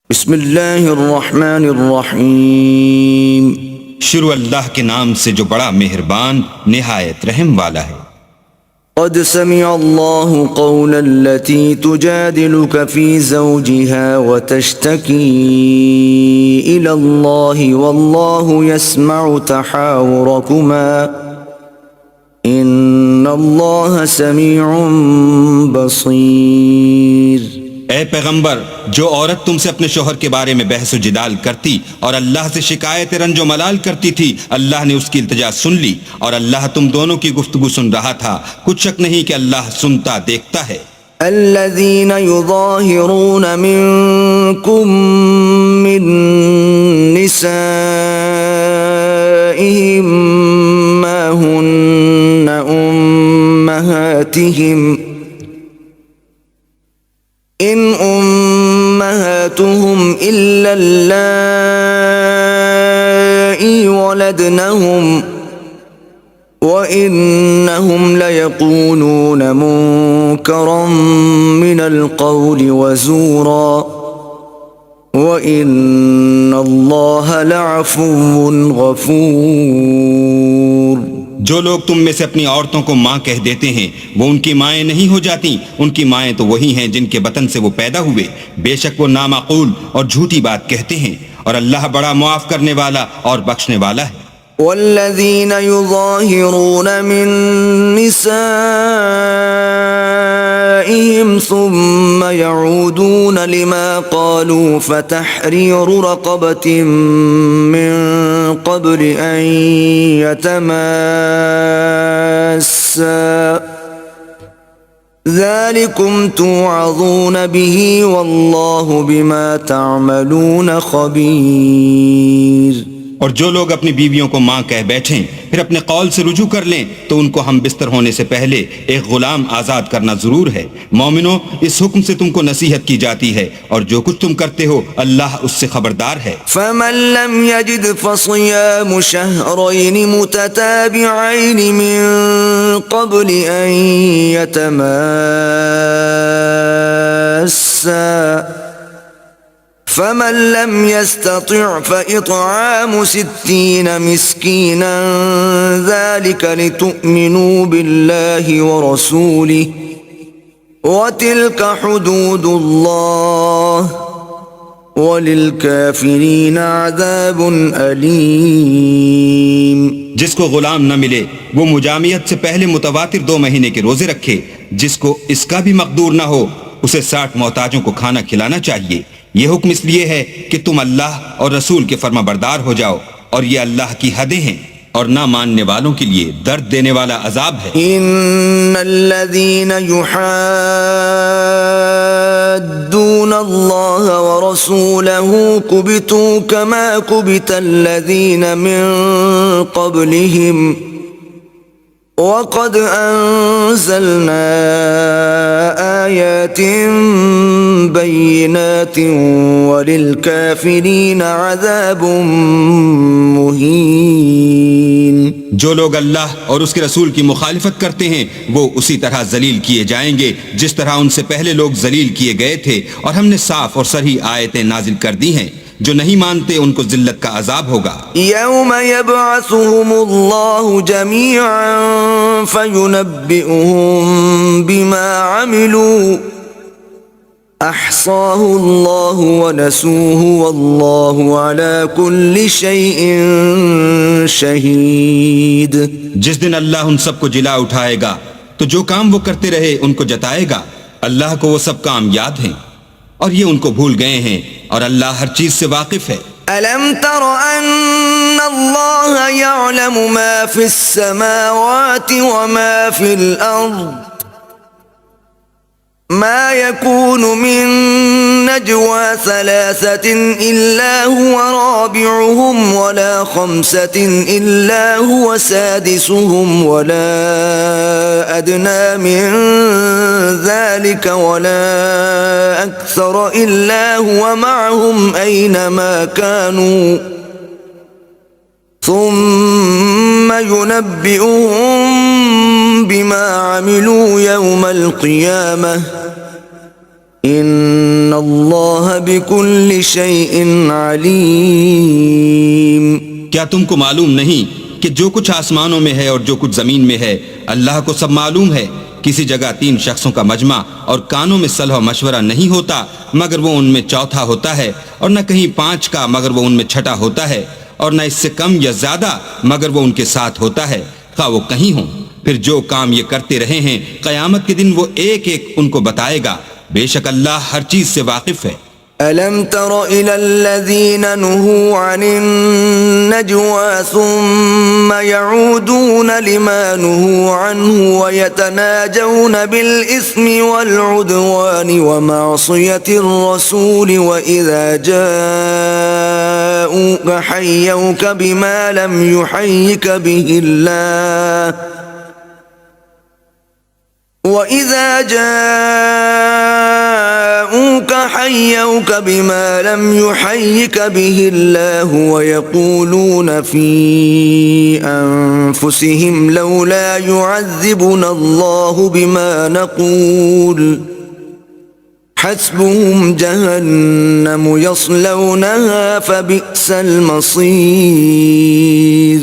بسم اللہ الرحمن الرحیم۔ شروع اللہ کے نام سے جو بڑا مہربان نہایت رحم والا ہے۔ قد سمع اللہ قول التي تجادلك في زوجها وتشتكي إلى الله والله يسمع تحاوركما إن الله سميع بصير۔ اے پیغمبر، جو عورت تم سے اپنے شوہر کے بارے میں بحث و جدال کرتی اور اللہ سے شکایت رنج و ملال کرتی تھی، اللہ نے اس کی التجا سن لی اور اللہ تم دونوں کی گفتگو سن رہا تھا۔ کچھ شک نہیں کہ اللہ سنتا دیکھتا ہے۔ الذين يظاهرون منكم من نسائهم ما هن أمهاتهم إن أمهاتهم إلا اللائي ولدنهم وَإِنَّهُمْ لَيَقُولُونَ مُنكَرًا مِنَ الْقَوْلِ وَزُورًا وَإِنَّ اللَّهَ لَعَفُوٌّ غَفُورٌ۔ جو لوگ تم میں سے اپنی عورتوں کو ماں کہہ دیتے ہیں وہ ان کی مائیں نہیں ہو جاتی، ان کی مائیں تو وہی ہیں جن کے بطن سے وہ پیدا ہوئے۔ بے شک وہ نامعقول اور جھوٹی بات کہتے ہیں، اور اللہ بڑا معاف کرنے والا اور بخشنے والا ہے۔ والذين يظاهرون من نسائهم ثم يعودون لما قالوا فتحرير رقبة من قبل أن يتماسا ذلكم توعظون به والله بما تعملون خبير۔ اور جو لوگ اپنی بیویوں کو ماں کہہ بیٹھیں پھر اپنے قول سے رجوع کر لیں تو ان کو ہم بستر ہونے سے پہلے ایک غلام آزاد کرنا ضرور ہے۔ مومنو، اس حکم سے تم کو نصیحت کی جاتی ہے اور جو کچھ تم کرتے ہو اللہ اس سے خبردار ہے۔ فمن لم يجد فصيام شهرين متتابعين من قبل أن يتماسا فمن لم يستطع فإطعام 60 مسكينا ذلك لتؤمنوا بالله ورسوله وتلك حدود الله وللكافرين عذاب أليم۔ جس کو غلام نہ ملے وہ مجامعت سے پہلے متواتر 2 مہینے کے روزے رکھے، جس کو اس کا بھی مقدور نہ ہو اسے 60 محتاجوں کو کھانا کھلانا چاہیے۔ یہ حکم اس لیے ہے کہ تم اللہ اور رسول کے فرما بردار ہو جاؤ، اور یہ اللہ کی حدیں ہیں اور نہ ماننے والوں کے لیے درد دینے والا عذاب ہے۔ ان الذين يحادون الله ورسوله كبتوا كما كبت الذين من قبلهم وقد أنزلنا آيات بينات وللكافرين عذاب مهين۔ جو لوگ اللہ اور اس کے رسول کی مخالفت کرتے ہیں وہ اسی طرح ذلیل کیے جائیں گے جس طرح ان سے پہلے لوگ ذلیل کیے گئے تھے، اور ہم نے صاف اور صریح آیتیں نازل کر دی ہیں۔ جو نہیں مانتے ان کو ذلت کا عذاب ہوگا۔ یوم یبعثهم اللہ جمیعا فینبئهم بما عملوا احصاہ اللہ ونسوہ واللہ علی کل شیء شہید۔ جس دن اللہ ان سب کو جلا اٹھائے گا تو جو کام وہ کرتے رہے ان کو جتائے گا۔ اللہ کو وہ سب کام یاد ہیں اور یہ ان کو بھول گئے ہیں، اور اللہ ہر چیز سے واقف ہے۔ ألم تر أن الله يعلم ما في السماوات وما في الأرض ما يكون من نجوى 3 إلا هو رابعهم ولا 5 إلا هو سادسهم ولا أدنى من ذلك ولا أكثر إلا هو معهم أينما كانوا ثم ينبئهم بما عملوا يوم القيامة ان اللہ بکل شیء علیم. کیا تم کو معلوم نہیں کہ جو کچھ آسمانوں میں ہے اور جو کچھ زمین میں ہے اللہ کو سب معلوم ہے؟ کسی جگہ 3 شخصوں کا مجمع اور کانوں میں صلح و مشورہ نہیں ہوتا مگر وہ ان میں چوتھا ہوتا ہے، اور نہ کہیں 5 کا مگر وہ ان میں چھٹا ہوتا ہے، اور نہ اس سے کم یا زیادہ مگر وہ ان کے ساتھ ہوتا ہے، خواہ وہ کہیں ہوں. پھر جو کام یہ کرتے رہے ہیں قیامت کے دن وہ ایک ایک ان کو بتائے گا. بے شک اللہ ہر چیز سے واقف ہے. ألم تر إلى الذين نهوا عن النجوى ثم يعودون لما نهوا عنه ويتناجون بالإثم والعدوان ومعصية الرسول وإذا جاءوك حيوك بما لم يحيك به الله وإذا جاءوك حيوك بما لم يحيك به الله ويقولون في أنفسهم لولا يعذبنا الله بما نقول حسبهم جهنم يصلونها فبئس المصير.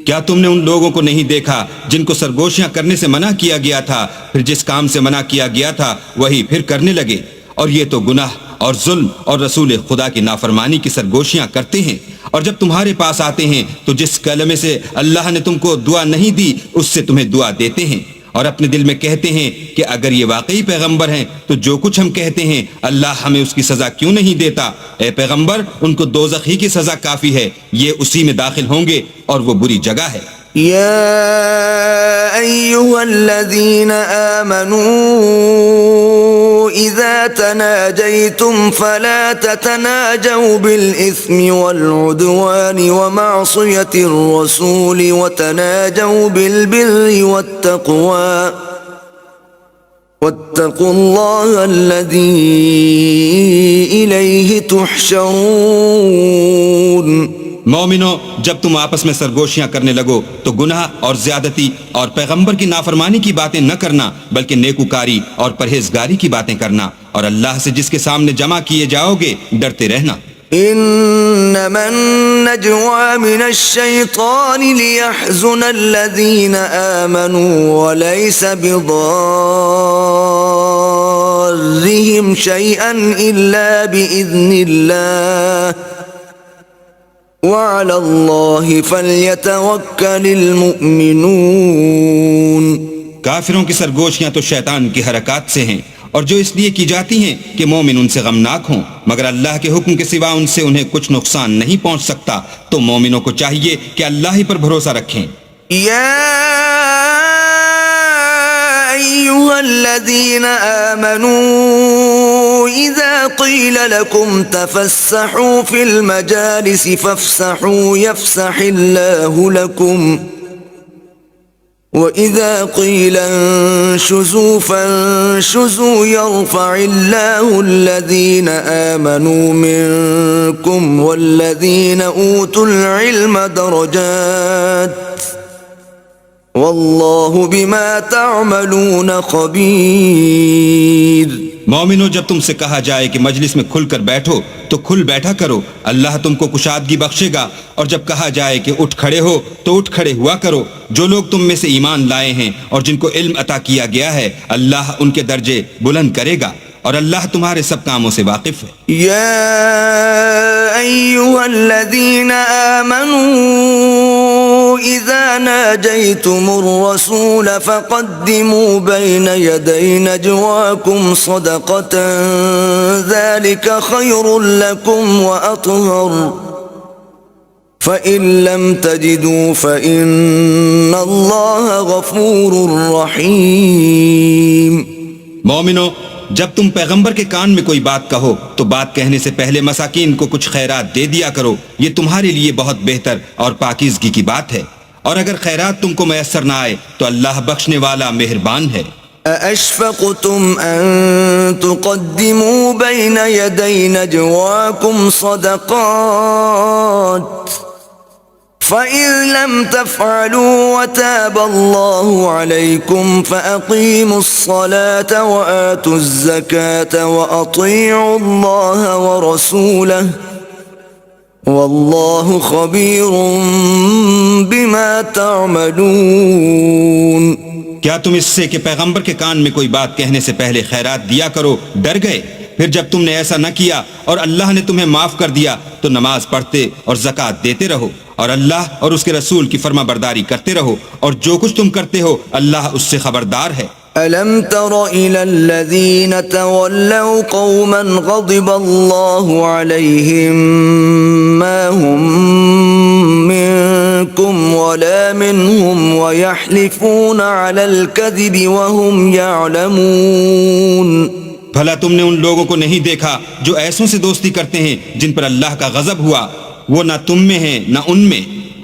کیا تم نے ان لوگوں کو نہیں دیکھا جن کو سرگوشیاں کرنے سے منع کیا گیا تھا، پھر جس کام سے منع کیا گیا تھا وہی پھر کرنے لگے؟ اور یہ تو گناہ اور ظلم اور رسول خدا کی نافرمانی کی سرگوشیاں کرتے ہیں. اور جب تمہارے پاس آتے ہیں تو جس کلمے سے اللہ نے تم کو دعا نہیں دی اس سے تمہیں دعا دیتے ہیں، اور اپنے دل میں کہتے ہیں کہ اگر یہ واقعی پیغمبر ہیں تو جو کچھ ہم کہتے ہیں اللہ ہمیں اس کی سزا کیوں نہیں دیتا؟ اے پیغمبر، ان کو دوزخ ہی کی سزا کافی ہے، یہ اسی میں داخل ہوں گے اور وہ بری جگہ ہے. يا أيها الذين آمنوا إذا تناجيتم فلا تتناجوا بالإثم والعدوان ومعصية الرسول وتناجوا بالبر والتقوى واتقوا الله الذي إليه تحشرون. مومنو، جب تم آپس میں سرگوشیاں کرنے لگو تو گناہ اور زیادتی اور پیغمبر کی نافرمانی کی باتیں نہ کرنا بلکہ نیکوکاری اور پرہیزگاری کی باتیں کرنا، اور اللہ سے جس کے سامنے جمع کیے جاؤ گے ڈرتے رہنا. انما النجوى من الشيطان ليحزن الذين آمنوا وليس بضارهم شيئا إلا بإذن الله وعلى الله فليتوكل المؤمنون. کافروں کی سرگوشیاں تو شیطان کی حرکات سے ہیں، اور جو اس لیے کی جاتی ہیں کہ مومن ان سے غمناک ہوں، مگر اللہ کے حکم کے سوا ان سے انہیں کچھ نقصان نہیں پہنچ سکتا. تو مومنوں کو چاہیے کہ اللہ ہی پر بھروسہ رکھیں. يا أيها الذين آمنوا إذا قيل لكم تفسحوا في المجالس فافسحوا يفسح الله لكم وإذا قيل انشزوا فانشزوا يرفع الله الذين آمنوا منكم والذين أوتوا العلم درجات واللہ بما تعملون خبیر. مومنو، جب تم سے کہا جائے کہ مجلس میں کھل کر بیٹھو تو کھل بیٹھا کرو، اللہ تم کو کشادگی بخشے گا. اور جب کہا جائے کہ اٹھ کھڑے ہو تو اٹھ کھڑے ہوا کرو. جو لوگ تم میں سے ایمان لائے ہیں اور جن کو علم عطا کیا گیا ہے اللہ ان کے درجے بلند کرے گا، اور اللہ تمہارے سب کاموں سے واقف ہے. یا ایھا الذین آمنوا اذا ناجیتم الرسول فقدموا بین یدی نجواکم صدقة ذلك خیر لکم وأطہر فَإِن لَّمْ تَجِدُوا فَإِنَّ اللَّهَ غَفُورٌ رَّحِيمٌ. مومنو، جب تم پیغمبر کے کان میں کوئی بات کہو تو بات کہنے سے پہلے مساکین کو کچھ خیرات دے دیا کرو، یہ تمہارے لیے بہت بہتر اور پاکیزگی کی بات ہے. اور اگر خیرات تم کو میسر نہ آئے تو اللہ بخشنے والا مہربان ہے. أَأَشْفَقْتُمْ أَن تُقَدِّمُوا بَيْنَ يَدَيْ نَجْوَاكُمْ صَدَقَاتٍ فَإِن لَّمْ تَفْعَلُوا وَتَابَ اللَّهُ عَلَيْكُمْ فَأَقِيمُوا الصَّلَاةَ وَآتُوا الزَّكَاةَ وَأَطِيعُوا اللَّهَ وَرَسُولَهُ وَاللَّهُ خَبِيرٌ بِمَا تَعْمَلُونَ۔ کیا تم اس سے کہ پیغمبر کے کان میں کوئی بات کہنے سے پہلے خیرات دیا کرو ڈر گئے؟ پھر جب تم نے ایسا نہ کیا اور اللہ نے تمہیں معاف کر دیا تو نماز پڑھتے اور زکوٰۃ دیتے رہو اور اللہ اور اس کے رسول کی فرما برداری کرتے رہو، اور جو کچھ تم کرتے ہو اللہ اس سے خبردار ہے۔ أَلَمْ تَرَ إِلَى الَّذِينَ تَوَلَّوْا قَوْمًا غَضِبَ اللَّهُ عَلَيْهِمْ مَا هُمْ مِنكُمْ وَلَا مِنْهُمْ وَيَحْلِفُونَ عَلَى الْكَذِبِ وَهُمْ يَعْلَمُونَ۔ بھلا تم نے ان لوگوں کو نہیں دیکھا جو ایسوں سے دوستی کرتے ہیں جن پر اللہ کا غضب ہوا، وہ نہ تم میں ہیں نہ ان میں،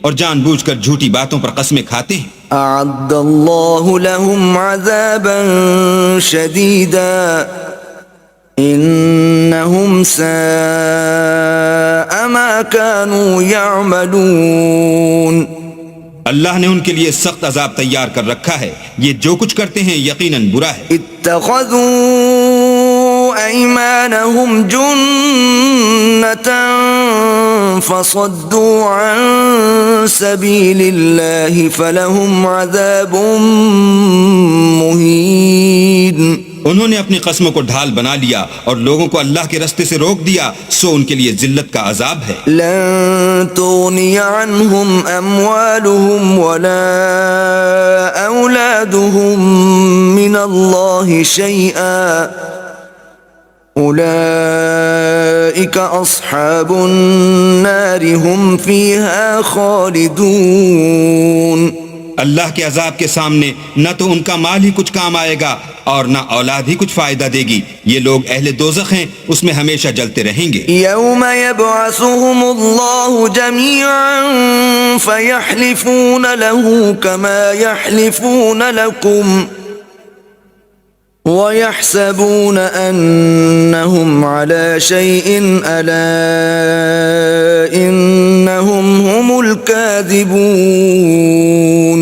اور جان بوجھ کر جھوٹی باتوں پر قسمیں کھاتے ہیں۔ أعد الله لهم عذابا شديدا إنهم ساء ما كانوا يعملون۔ اللہ نے ان کے لیے سخت عذاب تیار کر رکھا ہے، یہ جو کچھ کرتے ہیں یقیناً برا ہے۔ اتخذوا أيمانهم جنة فصدوا عن سبيل الله فلهم عذاب مهين۔ انہوں نے اپنی قسموں کو ڈھال بنا لیا اور لوگوں کو اللہ کے رستے سے روک دیا، سو ان کے لیے ذلت کا عذاب ہے۔ لن تغني عنهم أموالهم ولا أولادهم من الله شيئا أولئك أصحاب النار هم فيها خالدون۔ اللہ کے عذاب کے سامنے نہ تو ان کا مال ہی کچھ کام آئے گا اور نہ اولاد ہی کچھ فائدہ دے گی، یہ لوگ اہل دوزخ ہیں، اس میں ہمیشہ جلتے رہیں گے۔ يوم يبعثهم الله جميعا فيحلفون له كما يحلفون لكم ويحسبون أنهم على شيء ألا إنهم هم الكاذبون۔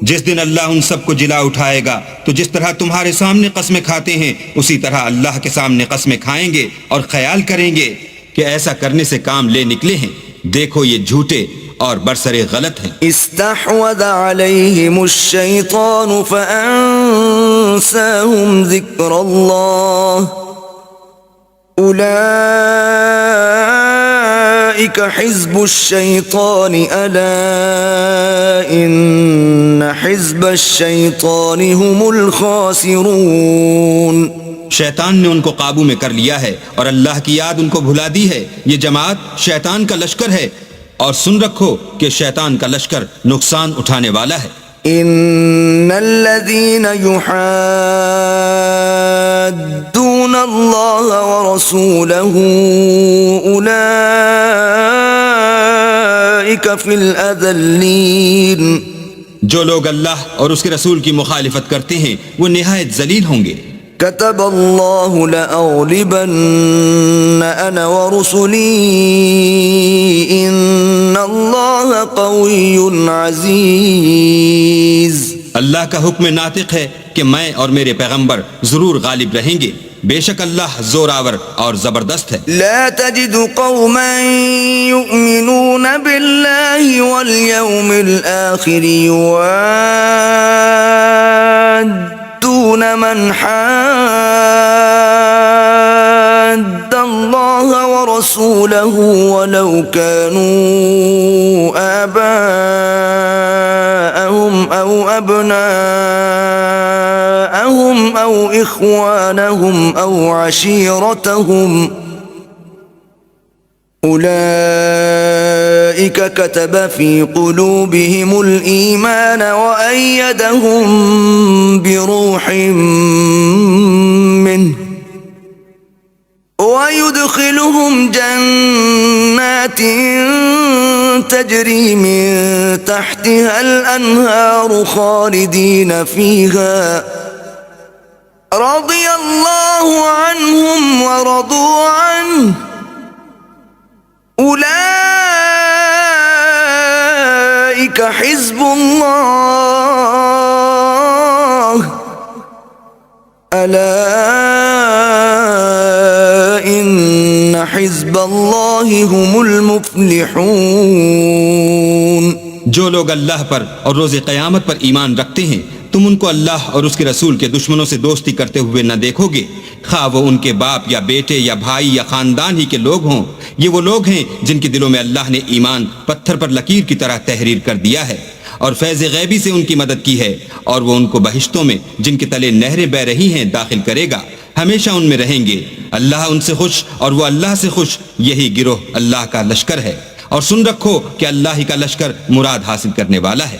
جس دن اللہ ان سب کو جلا اٹھائے گا تو جس طرح تمہارے سامنے قسمیں کھاتے ہیں اسی طرح اللہ کے سامنے قسمیں کھائیں گے اور خیال کریں گے کہ ایسا کرنے سے کام لے نکلے ہیں، دیکھو یہ جھوٹے اور برسرے غلط ہیں۔ استحوذ عليهم الشيطان فأنساهم ذكر الله أولئك حزب الشيطان ألا إن حزب الشيطان هم الخاسرون۔ شیطان نے ان کو قابو میں کر لیا ہے اور اللہ کی یاد ان کو بھلا دی ہے، یہ جماعت شیطان کا لشکر ہے، اور سن رکھو کہ شیطان کا لشکر نقصان اٹھانے والا ہے۔ ان الذين يحادون الله ورسوله اولئك في الاذلين۔ جو لوگ اللہ اور اس کے رسول کی مخالفت کرتے ہیں وہ نہایت ذلیل ہوں گے۔ كتب الله لأغلبن أنا ورسلي إن الله قوي عزيز۔ اللہ کا حکم ناطق ہے کہ میں اور میرے پیغمبر ضرور غالب رہیں گے، بے شک اللہ زور آور اور زبردست ہے۔ لا تجد قوما يؤمنون بالله واليوم الآخر يوادون من حاد الله ورسوله ولو كانوا آباءهم أو أبناءهم أو إخوانهم أو عشيرتهم أولئك كتب في قلوبهم الإيمان وأيدهم بروح منه ويدخلهم جنات تجري من تحتها الأنهار خالدين فيها رضي الله عنهم ورضوا عنه أولئك حزب الله ألا إن حزب الله هم المفلحون. جو لوگ اللہ پر اور روز قیامت پر ایمان رکھتے ہیں تم ان کو اللہ اور اس کے رسول کے دشمنوں سے دوستی کرتے ہوئے نہ دیکھو گے، خواہ وہ ان کے باپ یا بیٹے یا بھائی یا خاندان ہی کے لوگ ہوں. یہ وہ لوگ ہیں جن کے دلوں میں اللہ نے ایمان پتھر پر لکیر کی طرح تحریر کر دیا ہے اور فیض غیبی سے ان کی مدد کی ہے، اور وہ ان کو بہشتوں میں جن کے تلے نہریں بہ رہی ہیں داخل کرے گا، ہمیشہ ان میں رہیں گے. اللہ ان سے خوش اور وہ اللہ سے خوش، یہی گروہ اللہ کا لشکر ہے. اور سن رکھو کہ اللہ ہی کا لشکر مراد حاصل کرنے والا ہے.